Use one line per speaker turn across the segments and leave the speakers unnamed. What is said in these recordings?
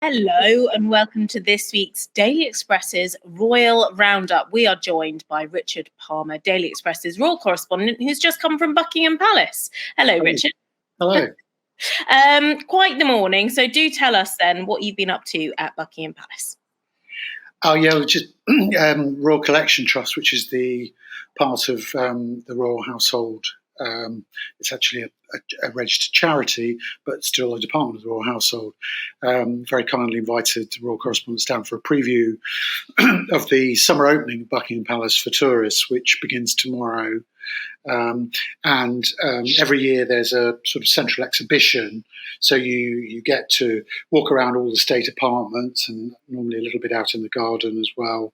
Hello and welcome to this week's Daily Express's Royal Roundup. We are joined by Richard Palmer, Daily Express's royal correspondent, who's just come from Buckingham Palace. Hello, Richard.
Hello.
Quite the morning. So do tell us then what you've been up to at Buckingham Palace.
Oh, yeah, just Royal Collection Trust, which is the part of the royal household. It's actually a registered charity, but still a department of the royal household. Very kindly invited the royal correspondents down for a preview of the summer opening of Buckingham Palace for tourists, which begins tomorrow. Every year there's a sort of central exhibition, so you get to walk around all the state apartments and normally a little bit out in the garden as well,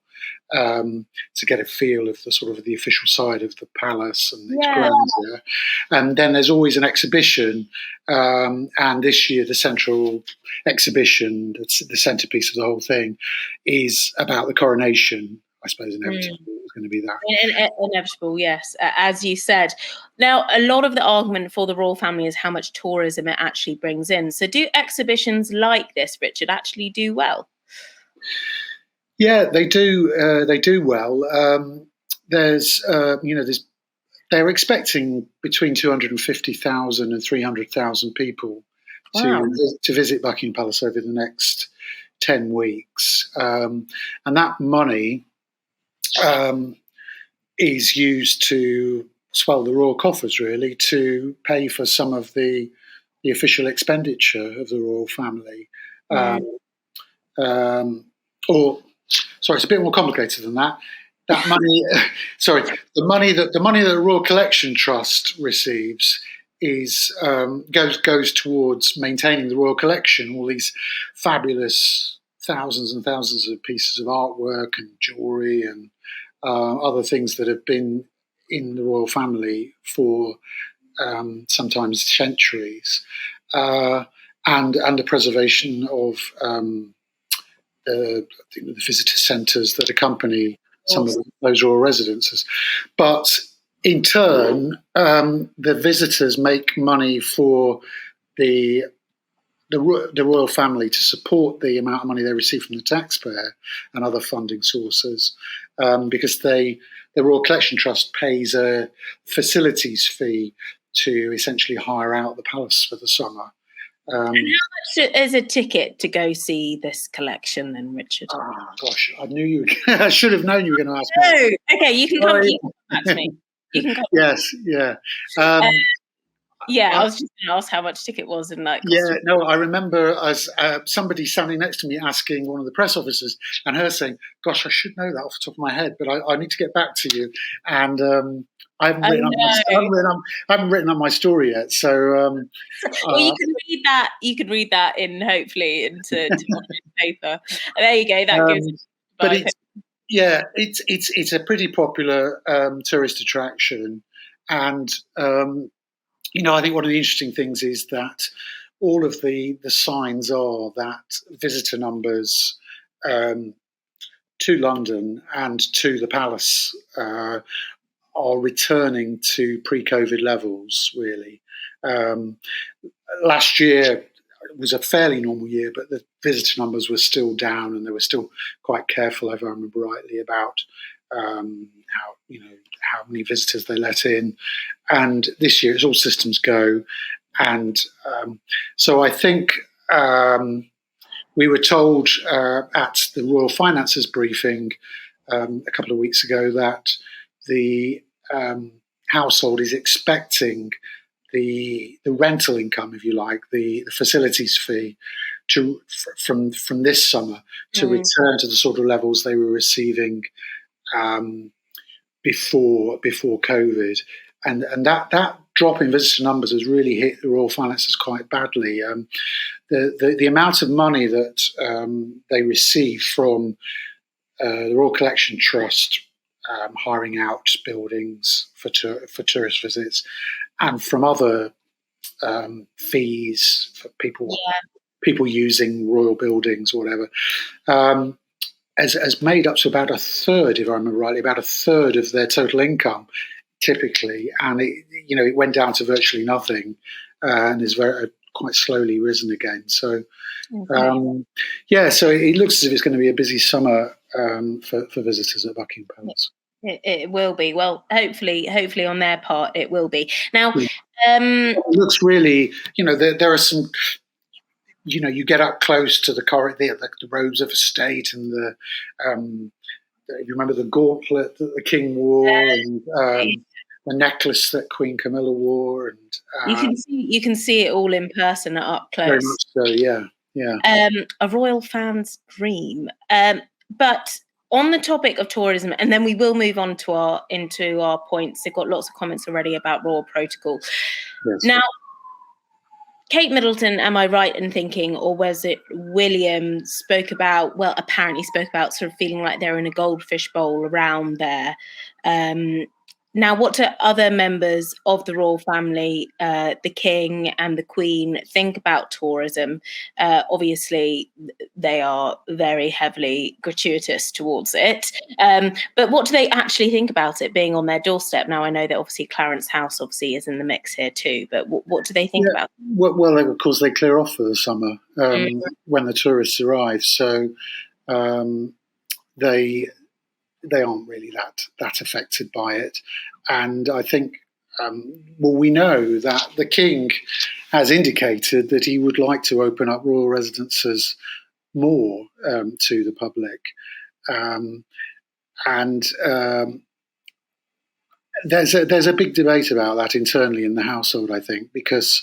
to get a feel of the sort of the official side of the palace and its grandeur. And then there's always an exhibition, and this year the central exhibition, the centrepiece of the whole thing, is about the coronation. I suppose inevitable is going to be that.
Inevitable, yes, as you said. Now, a lot of the argument for the royal family is how much tourism it actually brings in. So do exhibitions like this, Richard, actually do well?
Yeah, they do. They do well. They're expecting between 250,000 and 300,000 people to visit Buckingham Palace over the next 10 weeks. And that money is used to swell the royal coffers, really, to pay for some of the official expenditure of the royal family. It's a bit more complicated than that. That money, the money that the Royal Collection Trust receives is goes towards maintaining the royal collection, all these fabulous thousands and thousands of pieces of artwork and jewellery and other things that have been in the royal family for sometimes centuries, and the preservation of the visitor centres that accompany some of those royal residences. But in turn, the visitors make money for the royal family to support the amount of money they receive from the taxpayer and other funding sources, because the Royal Collection Trust pays a facilities fee to essentially hire out the palace for the summer.
And how much is a ticket to go see this collection then, Richard?
Oh, gosh, I knew you. I should have known you were going to ask me.
Oh, okay, you can come back to me.
Yes, yeah.
I was just going to ask how much ticket was in that costume.
Yeah, no, I remember as somebody standing next to me asking one of the press officers, and her saying, "Gosh, I should know that off the top of my head, but I need to get back to you." And I haven't written up my story yet. So,
well, you can read that. You can read that hopefully into paper. There you go. That goes.
But it's a pretty popular tourist attraction, and I think one of the interesting things is that all of the signs are that visitor numbers to London and to the palace are returning to pre-COVID levels, really. Last year was a fairly normal year, but the visitor numbers were still down, and they were still quite careful, if I remember rightly, about how many visitors they let in. And this year it's all systems go. And so I think we were told at the Royal Finances briefing a couple of weeks ago that the household is expecting the rental income, if you like, the facilities fee from this summer to return to the sort of levels they were receiving before COVID, and that drop in visitor numbers has really hit the royal finances quite badly. The amount of money that they receive from the Royal Collection Trust hiring out buildings for tourist visits, and from other fees for people using royal buildings or whatever, has made up to about a third, if I remember rightly, about a third of their total income typically, and it went down to virtually nothing, and is quite slowly risen again. So
Okay.
so it looks as if it's going to be a busy summer for visitors at Buckingham Palace.
It will be. Well, hopefully on their part, it will be. Now,
It looks really, there are some, you get up close to the corridor, the robes of state, and if you remember the gauntlet that the king wore, and the necklace that Queen Camilla wore, and
you can see it all in person up
very
close.
much so, yeah.
A royal fan's dream. But on the topic of tourism, and then we will move on to into our points. They've got lots of comments already about royal protocol.
Yes.
Now, Kate Middleton, am I right in thinking, or was it William apparently spoke about sort of feeling like they're in a goldfish bowl around there. Now, what do other members of the royal family, the king and the queen, think about tourism? Obviously, they are very heavily gratuitous towards it. But what do they actually think about it being on their doorstep? Now, I know that obviously Clarence House obviously is in the mix here too, but what do they think about it?
Well, of course, they clear off for the summer when the tourists arrive. So they aren't really that affected by it. And I think, we know that the king has indicated that he would like to open up royal residences more to the public. There's a big debate about that internally in the household, I think, because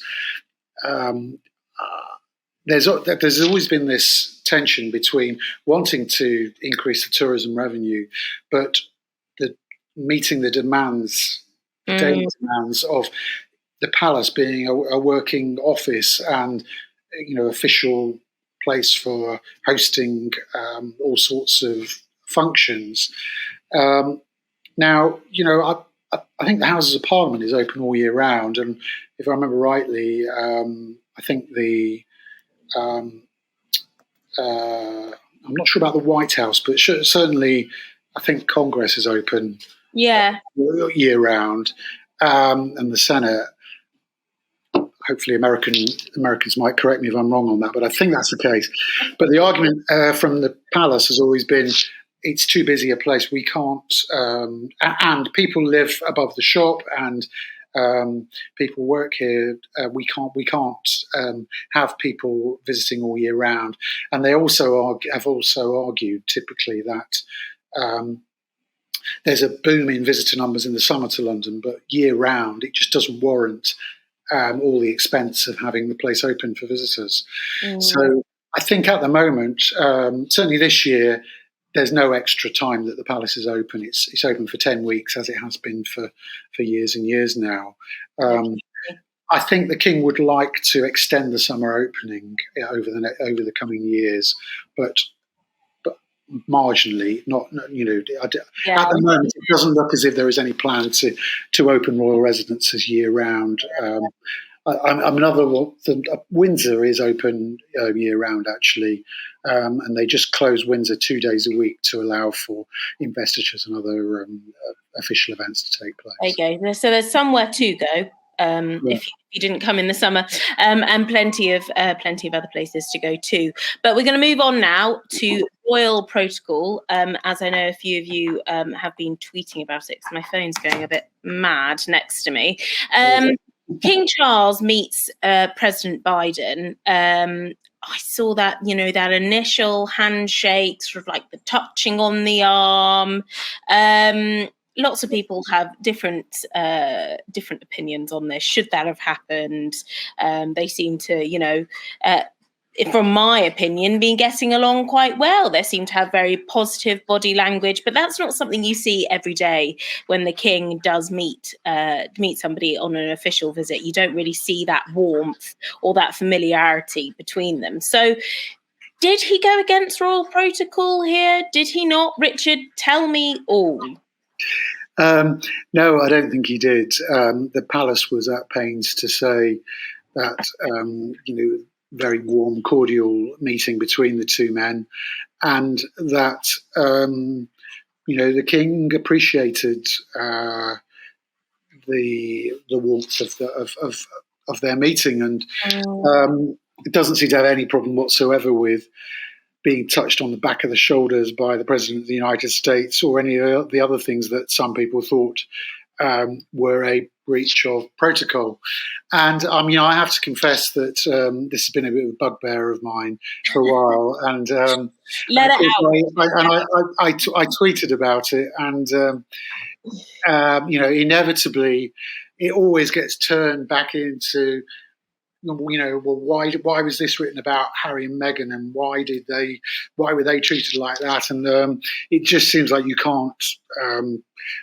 there's always been this tension between wanting to increase the tourism revenue, but meeting the demands, daily demands of the palace being a working office and official place for hosting all sorts of functions. Now, I think the Houses of Parliament is open all year round, and if I remember rightly, I think I'm not sure about the White House, but certainly I think Congress is open year round, and the Senate. Hopefully, Americans might correct me if I'm wrong on that, but I think that's the case. But the argument from the palace has always been, it's too busy a place. We can't, and people live above the shop, and people work here. We can't have people visiting all year round. And they also have argued typically that there's a boom in visitor numbers in the summer to London, but year round it just doesn't warrant all the expense of having the place open for visitors. So I think at the moment, certainly this year, there's no extra time that the palace is open. It's open for 10 weeks, as it has been for years and years now. I think the king would like to extend the summer opening over the coming years, but marginally, not at the moment it doesn't look as if there is any plan to open royal residences year round. Windsor is open year round actually, and they just close Windsor 2 days a week to allow for investitures and other official events to take place.
Okay, so there's somewhere to go. If you didn't come in the summer, and plenty of other places to go to. But we're going to move on now to royal protocol, as I know a few of you have been tweeting about it, because my phone's going a bit mad next to me. King Charles meets President Biden. I saw that, that initial handshake, sort of like the touching on the arm. Lots of people have different opinions on this. Should that have happened? They seem to, from my opinion, been getting along quite well. They seem to have very positive body language, but that's not something you see every day when the king does meet somebody on an official visit. You don't really see that warmth or that familiarity between them. So did he go against royal protocol here? Did he not? Richard, tell me all.
No, I don't think he did. The palace was at pains to say that, very warm, cordial meeting between the two men, and that, the king appreciated the warmth of their meeting, and it doesn't seem to have any problem whatsoever with being touched on the back of the shoulders by the President of the United States or any of the other things that some people thought were a breach of protocol. And I have to confess that this has been a bit of a bugbear of mine for a while. And
let it
I tweeted about it, and inevitably, it always gets turned back into, well, why was this written about Harry and Meghan, and why were they treated like that? And it just seems like you can't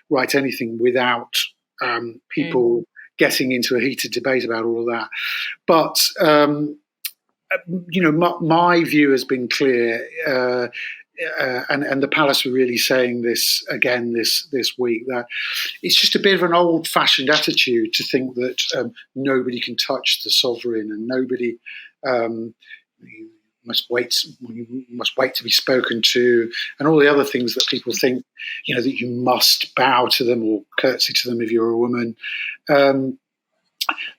write anything without people getting into a heated debate about all of that. But my view has been clear. And the palace were really saying this again this week, that it's just a bit of an old-fashioned attitude to think that nobody can touch the sovereign, and nobody must wait to be spoken to, and all the other things that people think, that you must bow to them or curtsy to them if you're a woman.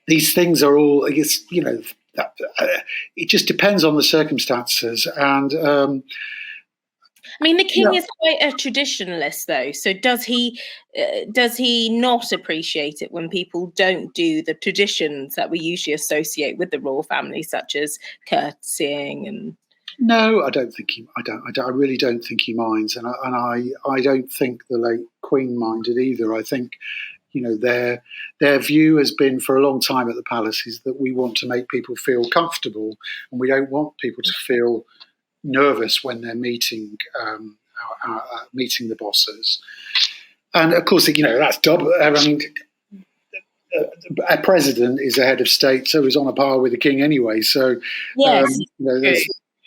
These things are all, I guess, it just depends on the circumstances. And
the king is quite a traditionalist, though. So does he not appreciate it when people don't do the traditions that we usually associate with the royal family, such as curtsying and?
No, I don't think he. I really don't think he minds, and I don't think the late Queen minded either. I think, their view has been for a long time at the palace is that we want to make people feel comfortable, and we don't want people to feel nervous when they're meeting the bosses. And of course, that's double. A president is a head of state, so he's on a par with the king anyway. So
yes,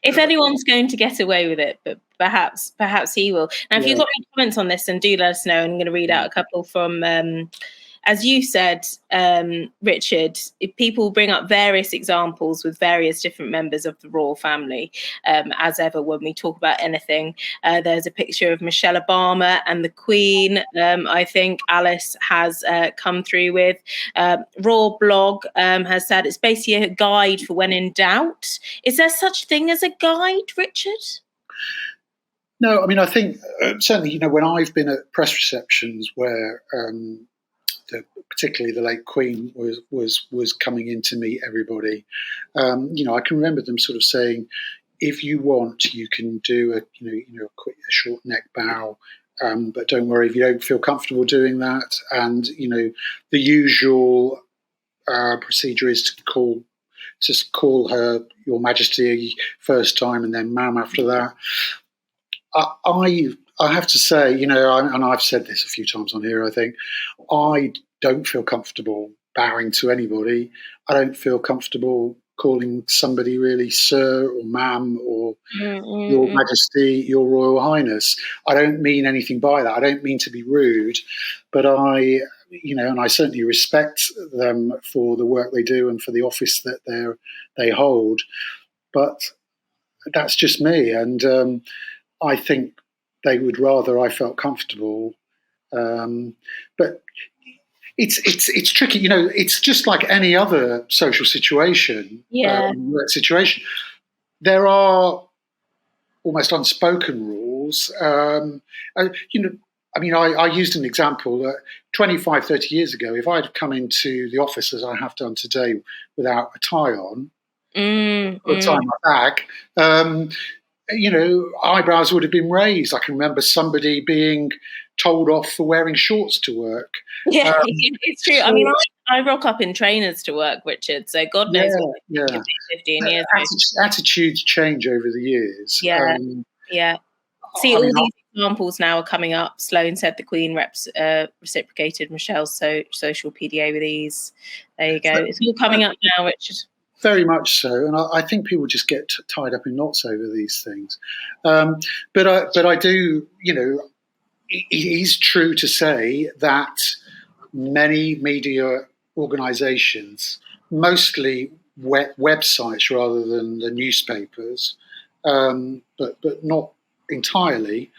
if anyone's going to get away with it, but perhaps he will. Now, if you've got any comments on this, then do let us know. I'm going to read out a couple from. As you said, Richard, if people bring up various examples with various different members of the royal family, as ever, when we talk about anything, there's a picture of Michelle Obama and the Queen. I think Alice has come through with. Raw Blog has said it's basically a guide for when in doubt. Is there such thing as a guide, Richard?
No, I think certainly, when I've been at press receptions where particularly the late Queen was coming in to meet everybody, I can remember them sort of saying, if you want, you can do a short neck bow, but don't worry if you don't feel comfortable doing that. And the usual procedure is to call her Your Majesty first time, and then Ma'am after that. I have to say, and I've said this a few times on here, I think, I don't feel comfortable bowing to anybody. I don't feel comfortable calling somebody really sir or ma'am or Your Majesty, Your Royal Highness. I don't mean anything by that. I don't mean to be rude, but and I certainly respect them for the work they do and for the office that they hold. But that's just me, and I think they would rather I felt comfortable. But it's tricky, it's just like any other social situation, situation. There are almost unspoken rules. I used an example that 25, 30 years ago, if I'd come into the office as I have done today without a tie on, or tie my bag, eyebrows would have been raised. I can remember somebody being told off for wearing shorts to work.
Yeah, it's true. I rock up in trainers to work, Richard, so God knows what 15 years ago.
Attitudes change over the years.
Yeah. See, all these examples now are coming up. Sloane said the Queen reciprocated Michelle's social PDA with ease. There you go. It's all coming up now, Richard.
Very much so, and I think people just get tied up in knots over these things. But I do, it is true to say that many media organisations, mostly websites rather than the newspapers, but not entirely,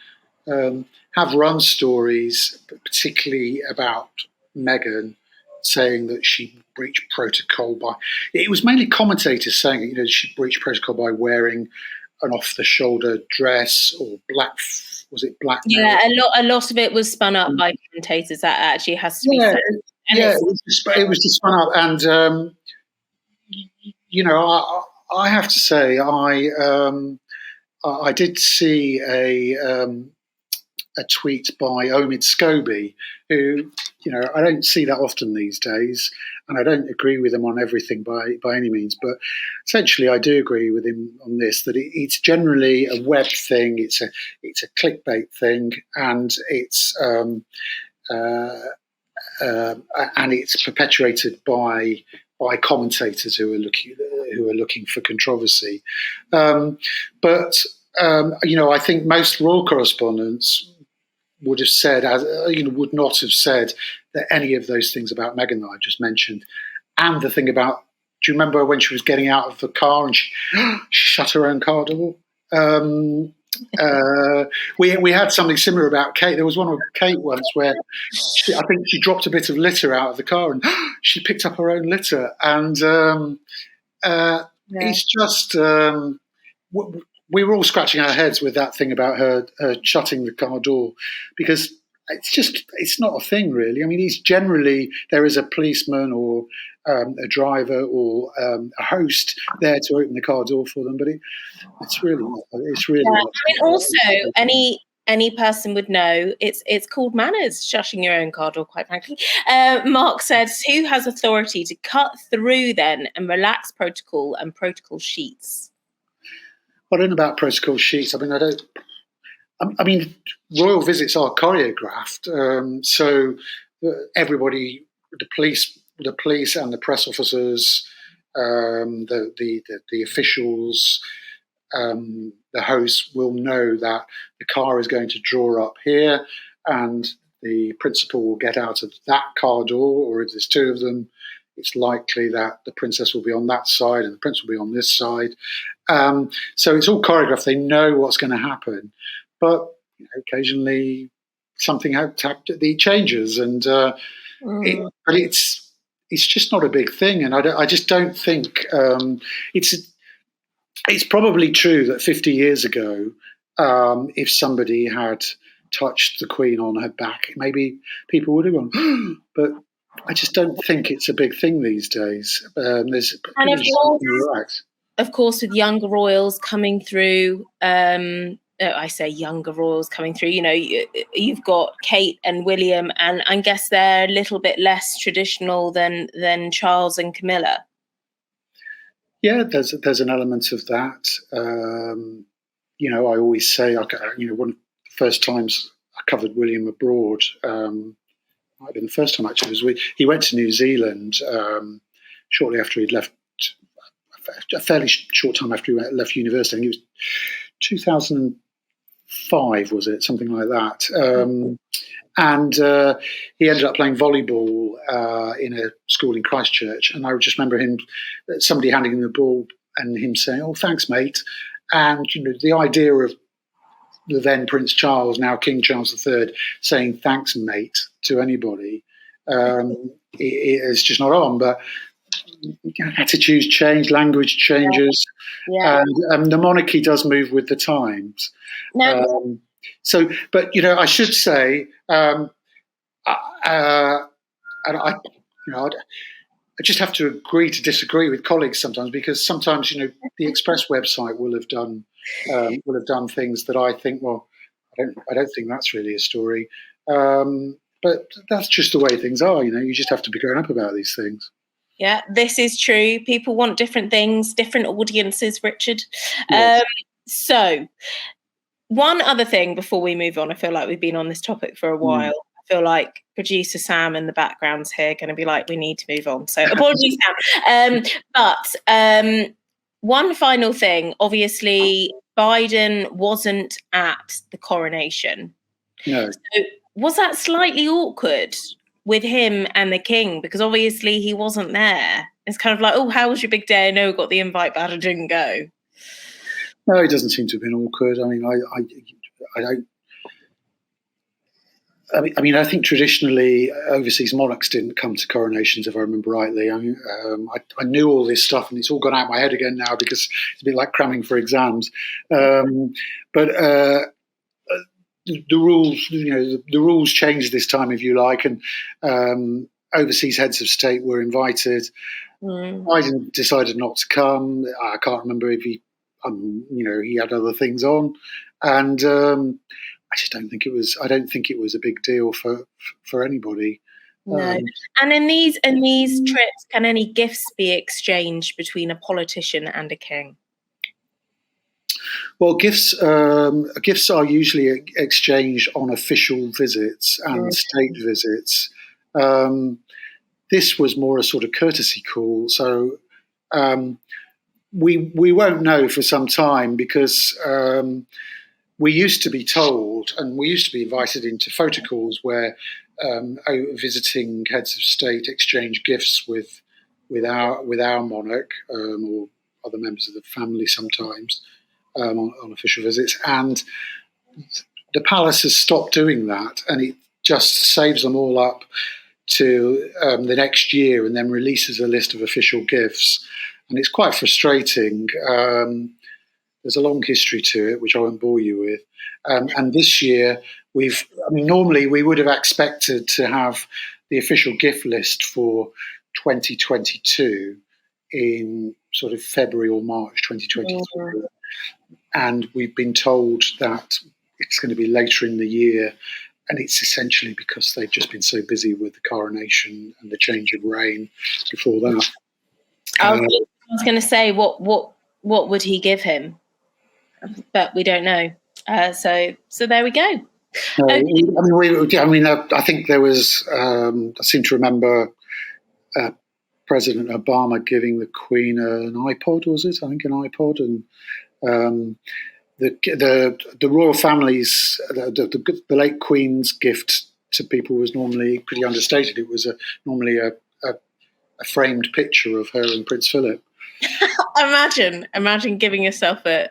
have run stories, particularly about Meghan, saying that she breached protocol by. It was mainly commentators saying, she breached protocol by wearing an off-the-shoulder dress or black. Was it black?
Yeah, a lot of it was spun up by commentators. That actually has to be said. And
it was just spun up, and I have to say, I did see a tweet by Omid Scobie, who I don't see that often these days, and I don't agree with him on everything by any means, but essentially I do agree with him on this, that it's generally a web thing, it's a clickbait thing, and it's perpetuated by commentators who are looking for controversy. But I think most royal correspondents would have said, would not have said that any of those things about Meghan that I just mentioned, and the thing about, do you remember when she was getting out of the car and she shut her own car door? We had something similar about Kate. There was one with Kate once where I think she dropped a bit of litter out of the car and she picked up her own litter, and it's just. We were all scratching our heads with that thing about her shutting the car door, because it's not a thing really. I mean, there is a policeman or a driver or a host there to open the car door for them, but it's really not. It's really.
Yeah.
Not.
I mean, also any person would know it's called manners, shutting your own car door, quite frankly. Mark says, who has authority to cut through then and relax protocol and protocol sheets?
I don't know about protocol sheets. I mean, royal visits are choreographed, so everybody, the police and the press officers, the officials, the hosts will know that the car is going to draw up here, and the principal will get out of that car door, or if there's two of them, it's likely that the princess will be on that side and the prince will be on this side. So it's all choreographed. They know what's going to happen, but occasionally something changes, and but it's just not a big thing. And I just don't think it's probably true that 50 years ago, if somebody had touched the Queen on her back, maybe people would have gone, but I just don't think it's a big thing these days.
Of course, with younger royals coming through, I say younger royals coming through, you've got Kate and William, and I guess they're a little bit less traditional than Charles and Camilla.
Yeah, there's an element of that. I always say, one of the first times I covered William abroad, might have been the first time actually, he went to New Zealand shortly after he'd left, a fairly short time after he left university. I think it was 2005, was it? Something like that. And he ended up playing volleyball in a school in Christchurch. And I just remember somebody handing him the ball and him saying, "Oh, thanks, mate." And, the idea of the then Prince Charles, now King Charles III, saying thanks, mate, to anybody, it's just not on. But attitudes change, language changes, and the monarchy does move with the times. But I should say, and I just have to agree to disagree with colleagues sometimes, because sometimes the Express website will have done things that I think, well, I don't think that's really a story. But that's just the way things are. You just have to be grown up about these things.
Yeah, this is true. People want different things, different audiences, Richard. Yes. So one other thing before we move on, I feel like we've been on this topic for a while. I feel like producer Sam in the background's here going to be like, we need to move on. So apologies, Sam. But one final thing, obviously, Biden wasn't at the coronation.
No.
So was that slightly awkward with him and the king? Because obviously he wasn't there. It's kind of like, oh, how was your big day? I know, got the invite, but I didn't go. No,
it doesn't seem to have been awkward. I mean, I don't. I think traditionally overseas monarchs didn't come to coronations, if I remember rightly. I knew all this stuff, and it's all gone out of my head again now because it's a bit like cramming for exams. But the rules, the rules changed this time, if you like, and overseas heads of state were invited. Biden decided not to come. I can't remember if he had other things on, and I just don't think it was. I don't think it was a big deal for anybody.
No. And in these trips, can any gifts be exchanged between a politician and a king?
Well, gifts are usually exchanged on official visits and state visits. This was more a sort of courtesy call, so we won't know for some time because we used to be told, and we used to be invited into photo calls where visiting heads of state exchange gifts with our monarch or other members of the family sometimes on official visits, and the palace has stopped doing that, and it just saves them all up to the next year and then releases a list of official gifts, and it's quite frustrating. There's a long history to it, which I won't bore you with. And this year, normally we would have expected to have the official gift list for 2022 in sort of February or March 2023. And we've been told that it's going to be later in the year. And it's essentially because they've just been so busy with the coronation and the change of reign before that.
I was going to say, what would he give him? But we don't know. So there we go.
I think there was. I seem to remember President Obama giving the Queen an iPod. Was it? I think an iPod, and the royal family's the late Queen's gift to people was normally pretty understated. It was normally a framed picture of her and Prince Philip.
Imagine giving yourself a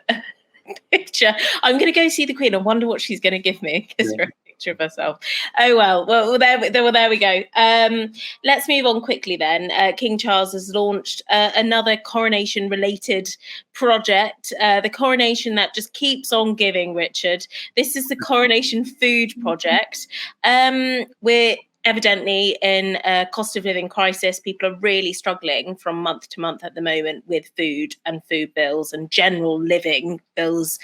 picture. I'm going to go see the Queen. I wonder what she's going to give me. Gives her a picture of herself. Oh well, there we go. Let's move on quickly then. King Charles has launched another coronation-related project. The coronation that just keeps on giving, Richard. This is the Coronation Food Project. We're evidently in a cost of living crisis. People are really struggling from month to month at the moment with food and food bills and general living bills,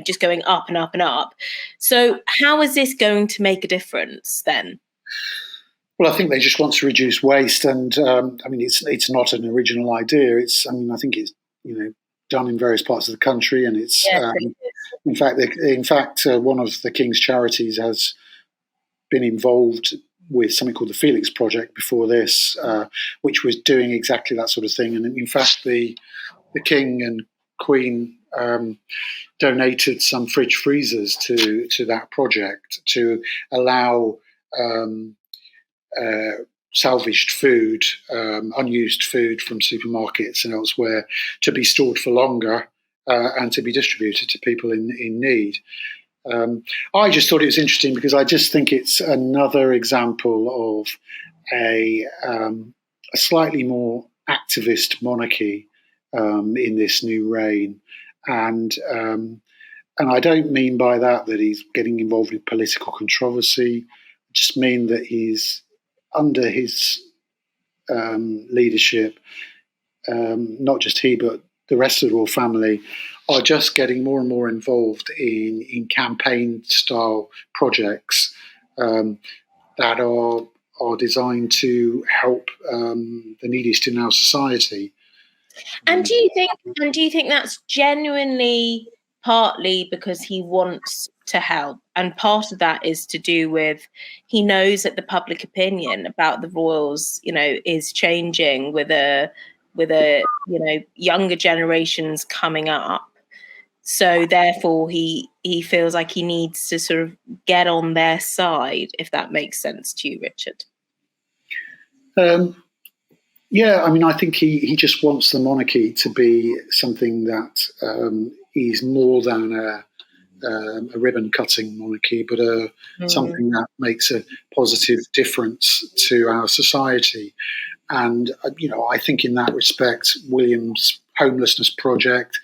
just going up and up and up. So how is this going to make a difference then?
Well, I think they just want to reduce waste, and it's not an original idea. I think it's done in various parts of the country, and it's in fact one of the King's charities has been involved with something called the Felix Project before this, which was doing exactly that sort of thing. And in fact, the King and Queen donated some fridge freezers to that project to allow salvaged food, unused food from supermarkets and elsewhere to be stored for longer and to be distributed to people in need. I just thought it was interesting because I just think it's another example of a slightly more activist monarchy in this new reign, and I don't mean by that he's getting involved in political controversy. I just mean that he's under his leadership, not just he but the rest of the royal family are just getting more and more involved in campaign-style projects that are designed to help the neediest in our society.
And do you think that's genuinely partly because he wants to help, and part of that is to do with he knows that the public opinion about the royals, is changing with a younger generations coming up. So therefore he feels like he needs to sort of get on their side, if that makes sense to you, Richard.
I think he just wants the monarchy to be something that is more than a ribbon-cutting monarchy, but something that makes a positive difference to our society. And I think in that respect, William's homelessness project,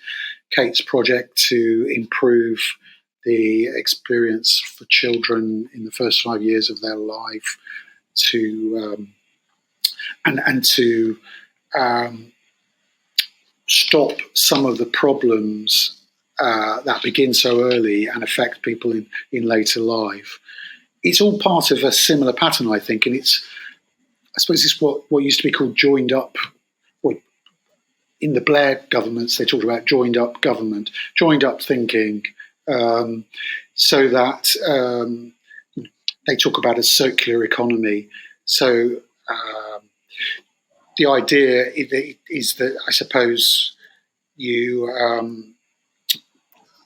Kate's project to improve the experience for children in the first 5 years of their life, to stop some of the problems that begin so early and affect people in later life. It's all part of a similar pattern, I think, and I suppose it's what used to be called joined up. In the Blair governments, they talked about joined up government, joined up thinking, so that they talk about a circular economy. So the idea is that, I suppose,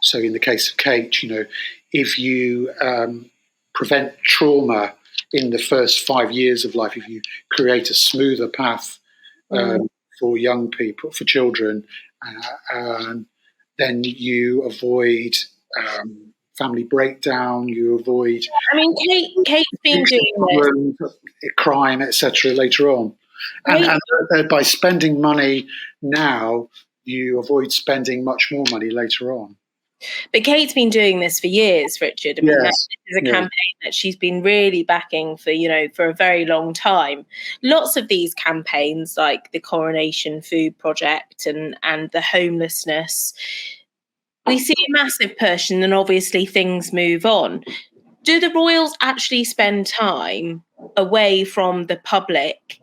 so in the case of Kate, if you prevent trauma in the first 5 years of life, if you create a smoother path for young people, for children, then you avoid family breakdown, you avoid
Kate's been doing this.
Crime, etc. later on. And by spending money now, you avoid spending much more money later on.
But Kate's been doing this for years, Richard. I mean, this is a campaign that she's been really backing for a very long time. Lots of these campaigns, like the Coronation Food Project and the homelessness, we see a massive push, and then obviously things move on. Do the royals actually spend time away from the public?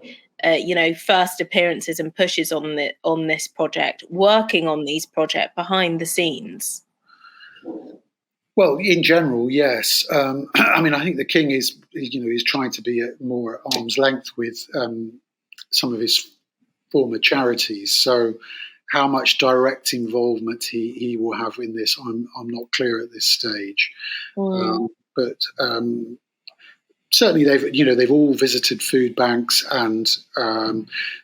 First appearances and pushes on this project, working on these projects behind the scenes?
Well, in general, yes. I think the king is trying to be more at arm's length with some of his former charities. So, how much direct involvement he will have in this, I'm not clear at this stage. But certainly, they've all visited food banks, and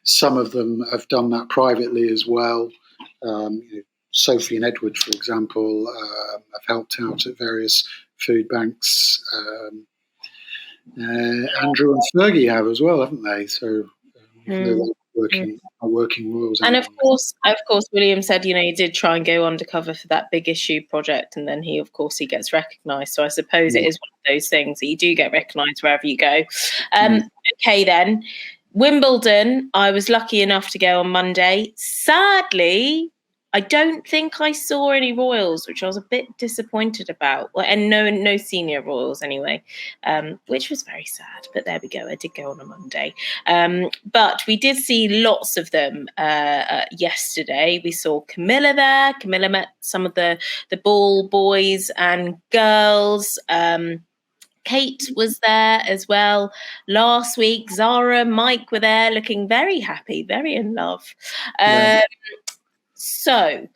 some of them have done that privately as well. Sophie and Edward, for example, have helped out at various food banks. Andrew and Fergie have as well, haven't they? So they're working royals.
And of course, William said, he did try and go undercover for that big issue project, and then he gets recognised. So I suppose it is one of those things that you do get recognised wherever you go. Okay, then Wimbledon. I was lucky enough to go on Monday. Sadly, I don't think I saw any royals, which I was a bit disappointed about. And no senior royals anyway, which was very sad. But there we go. I did go on a Monday. But we did see lots of them yesterday. We saw Camilla there. Camilla met some of the ball boys and girls. Kate was there as well last week. Zara, Mike were there, looking very happy, very in love. So,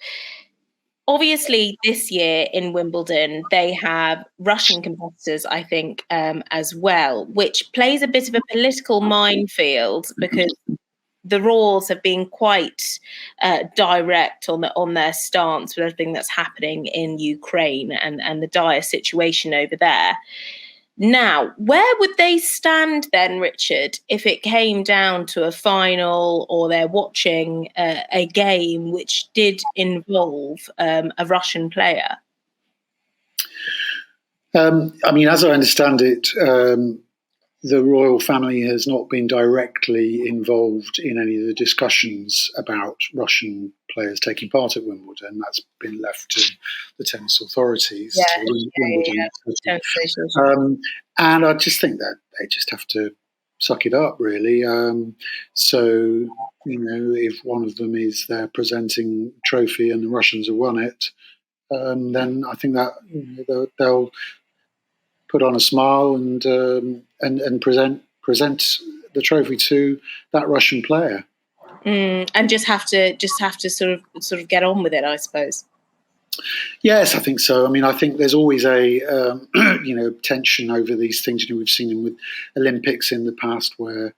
obviously, this year in Wimbledon, they have Russian competitors, I think, as well, which plays a bit of a political minefield because the royals have been quite direct on their stance with everything that's happening in Ukraine and the dire situation over there. Now, where would they stand then, Richard, if it came down to a final or they're watching a game which did involve a Russian player?
As I understand it, the royal family has not been directly involved in any of the discussions about Russian players taking part at Wimbledon. That's been left to the tennis authorities. And I just think that they just have to suck it up, really. If one of them is there presenting a trophy and the Russians have won it, then I think that they'll put on a smile and present the trophy to that Russian player,
and just have to sort of get on with it, I suppose.
Yes, I think so. I think there's always a tension over these things. We've seen them with Olympics in the past, where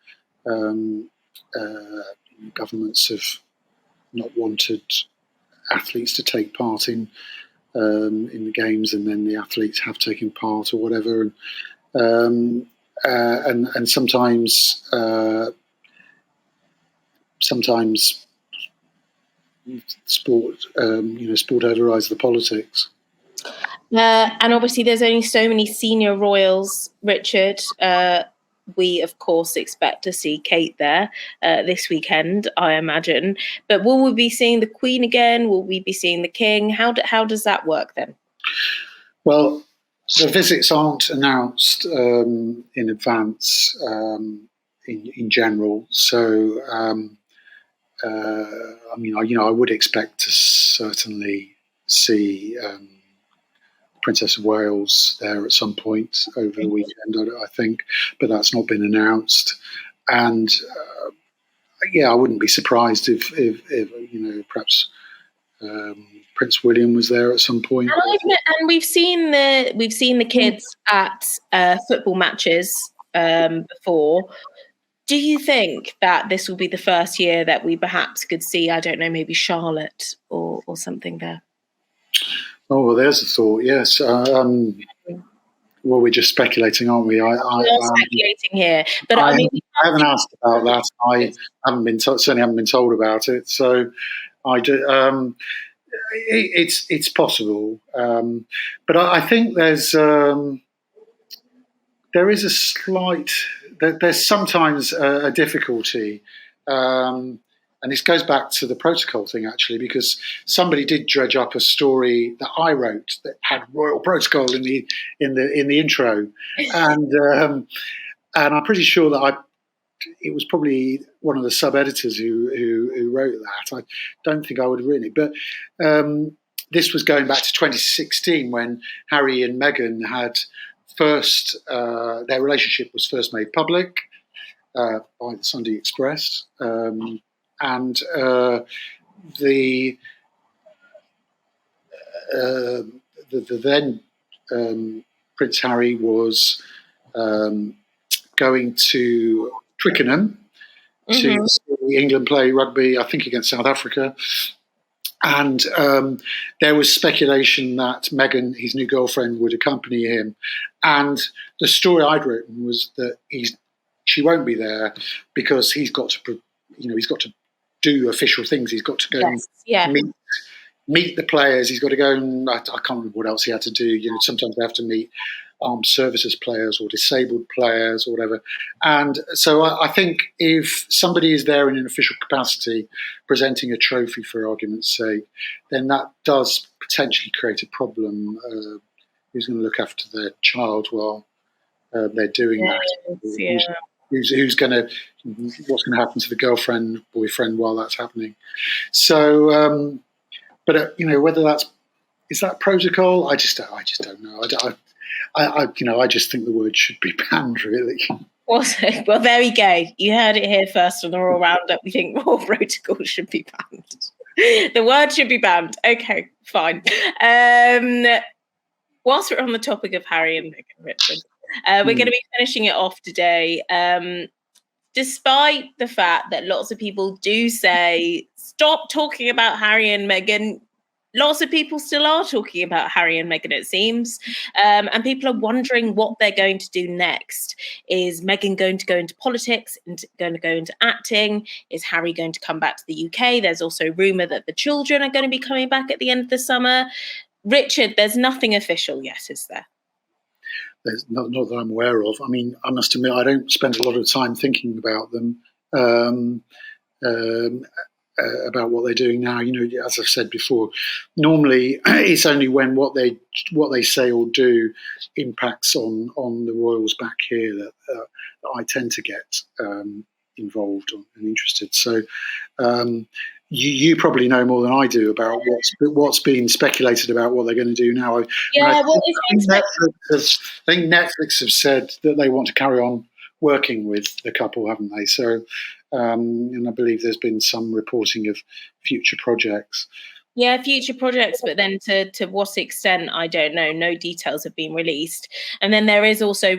governments have not wanted athletes to take part in in the games, and then the athletes have taken part or whatever, and sometimes sport sport overrides the politics.
And obviously, there's only so many senior royals, Richard. We, of course, expect to see Kate there this weekend, I imagine. But will we be seeing the Queen again? Will we be seeing the King? How does that work then?
Well, the visits aren't announced in advance in general. So, I would expect to certainly see Princess of Wales there at some point over the weekend, I think, but that's not been announced. And I wouldn't be surprised if perhaps Prince William was there at some point.
And we've seen the kids at football matches before. Do you think that this will be the first year that we perhaps could see, I don't know, maybe Charlotte or something there?
Oh, well, there's a thought, yes. Well, we're just speculating, aren't we?
We're speculating here. But
I haven't asked about that. I certainly haven't been told about it. So I do. It's possible. But I think there is a slight... There's sometimes a difficulty, and this goes back to the protocol thing, actually, because somebody did dredge up a story that I wrote that had royal protocol in the intro, and I'm pretty sure that it was probably one of the sub editors who wrote that. I don't think I would have written it, but this was going back to 2016 when Harry and Meghan had first their relationship was first made public by the Sunday Express. And the then Prince Harry was going to Twickenham to see England play rugby, I think against South Africa. And there was speculation that Meghan, his new girlfriend, would accompany him. And the story I'd written was that she won't be there because he's got to do official things. He's got to go meet the players. He's got to go and I can't remember what else he had to do. Sometimes they have to meet armed services players or disabled players or whatever. And so I think if somebody is there in an official capacity presenting a trophy, for argument's sake, then that does potentially create a problem. Who's going to look after their child while they're doing that? What's going to happen to the girlfriend, boyfriend while that's happening? So, but whether is that protocol? I just don't know. I just think the word should be banned, really.
Well, there we go. You heard it here first on the Royal Roundup. We think Royal Protocol should be banned. The word should be banned. Okay, fine. Whilst we're on the topic of Harry and Meghan, Richard, we're going to be finishing it off today. Despite the fact that lots of people do say, stop talking about Harry and Meghan, lots of people still are talking about Harry and Meghan, it seems. And people are wondering what they're going to do next. Is Meghan going to go into politics and going to go into acting? Is Harry going to come back to the UK? There's also rumour that the children are going to be coming back at the end of the summer. Richard, there's nothing official yet, is there?
There's not that I'm aware of. I mean, I must admit, I don't spend a lot of time thinking about them, about what they're doing now. As I've said before, normally it's only when what they say or do impacts on the royals back here that I tend to get involved and interested. So you probably know more than I do about what's being speculated about what they're going to do now. I think Netflix have said that they want to carry on working with the couple, haven't they? So, and I believe there's been some reporting of future projects.
Yeah, future projects, but then to what extent, I don't know. No details have been released. And then there is also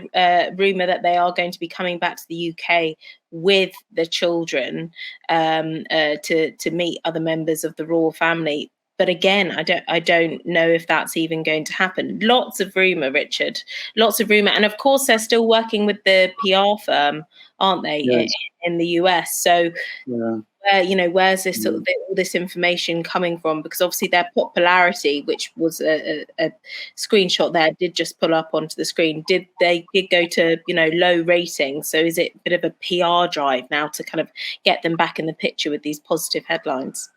rumour that they are going to be coming back to the UK with the children to meet other members of the royal family. but again, I don't know if that's even going to happen. Lots of rumour, Richard. Lots of rumour. And of course, they're still working with the PR firm, aren't they,
Yes.
in the US? So
Yeah.
where's this sort of all this information coming from? Because obviously their popularity, which was a screenshot there, did just pull up onto the screen. Did go to low ratings? So is it a bit of a PR drive now to kind of get them back in the picture with these positive headlines?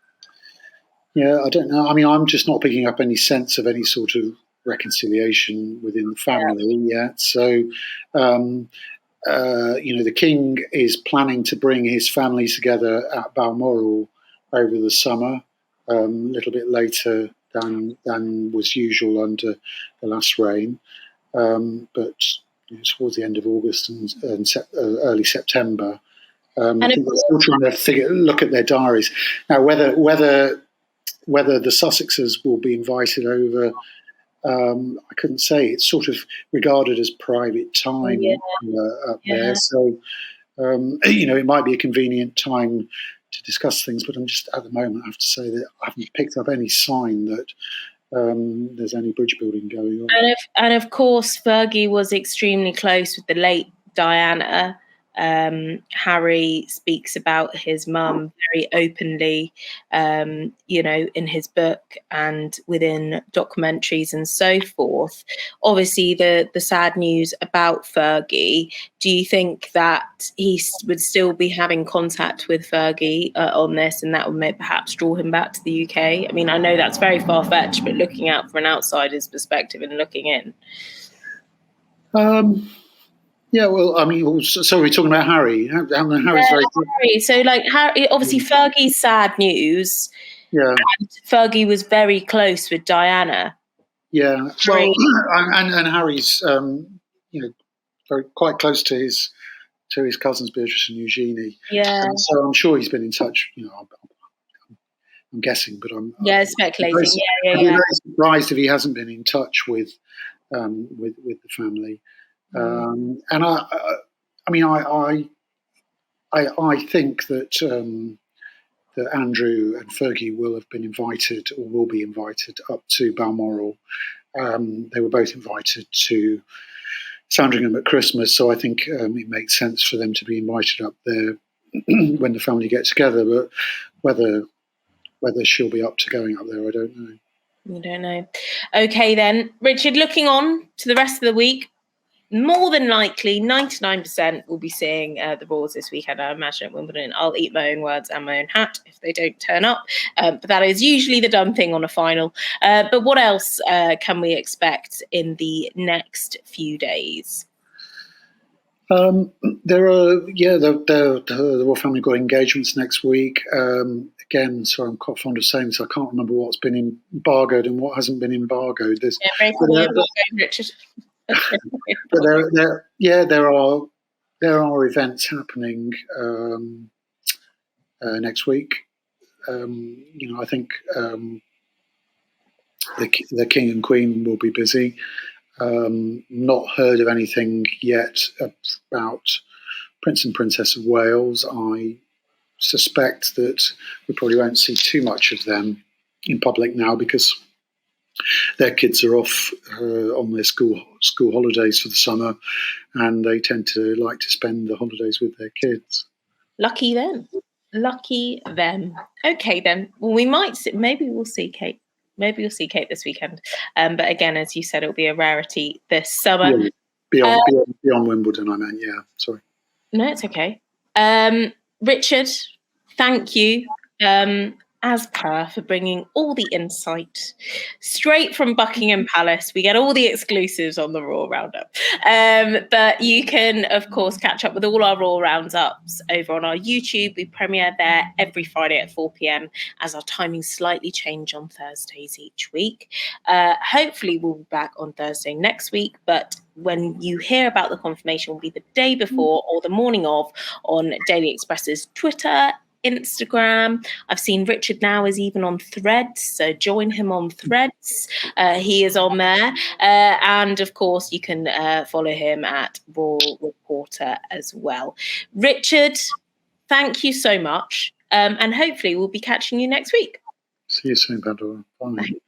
Yeah, I don't know. I mean, I'm just not picking up any sense of any sort of reconciliation within the family yet. So, the king is planning to bring his family together at Balmoral over the summer, a little bit later than was usual under the last reign, but towards the end of August and early September. I think they're still trying to look at their diaries now. Whether the Sussexes will be invited over, I couldn't say. It's sort of regarded as private time up there. So, it might be a convenient time to discuss things, but I'm just, at the moment, I have to say that I haven't picked up any sign that there's any bridge building going on.
And of course, Fergie was extremely close with the late Diana. Harry speaks about his mum very openly, in his book and within documentaries and so forth. Obviously, the sad news about Fergie. Do you think that he would still be having contact with Fergie on this, and that would perhaps draw him back to the UK? I mean, I know that's very far-fetched, but looking out for an outsider's perspective and looking in.
Yeah, well, I mean, so we're talking about Harry. Harry's very
Harry. So, Harry, obviously, Fergie's sad news.
Yeah,
and Fergie was very close with Diana.
Yeah, well, and Harry's, very quite close to his cousins Beatrice and Eugenie.
Yeah,
and so I'm sure he's been in touch. I'm guessing, but I'm
speculating.
I'd be very surprised if he hasn't been in touch with the family. And I think that that Andrew and Fergie will have been invited or will be invited up to Balmoral. They were both invited to Sandringham at Christmas, so I think it makes sense for them to be invited up there when the family get together. But whether she'll be up to going up there, I don't know.
You don't know. Okay, then, Richard. Looking on to the rest of the week, more than likely, 99% will be seeing the Roars this weekend, I imagine, at Wimbledon. I'll eat my own words and my own hat if they don't turn up. But that is usually the done thing on a final. But what else can we expect in the next few days?
There are, the Royal Family got engagements next week. Again, sorry, I'm quite fond of saying this. I can't remember what's been embargoed and what hasn't been embargoed.
Richard.
But there are events happening next week. I think the King and Queen will be busy. Not heard of anything yet about Prince and Princess of Wales. I suspect that we probably won't see too much of them in public now because their kids are off on their school holidays for the summer, and they tend to like to spend the holidays with their kids.
Lucky them. Okay, then. Well, maybe we'll see Kate. Maybe we'll see Kate this weekend. But again, as you said, it'll be a rarity this summer.
Yeah, beyond Wimbledon, I meant. Yeah, sorry.
No, it's okay. Richard, thank you. As per, for bringing all the insight straight from Buckingham Palace. We get all the exclusives on the Raw Roundup. But you can, of course, catch up with all our Raw Roundups over on our YouTube. We premiere there every Friday at 4 p.m. as our timings slightly change on Thursdays each week. Hopefully, we'll be back on Thursday next week, but when you hear about the confirmation, will be the day before or the morning of on Daily Express's Twitter, Instagram. I've seen Richard now is even on Threads, so join him on Threads. He is on there. And of course, you can follow him at Raw Reporter as well. Richard, thank you so much. And hopefully we'll be catching you next week.
See you soon, Pandora. Bye.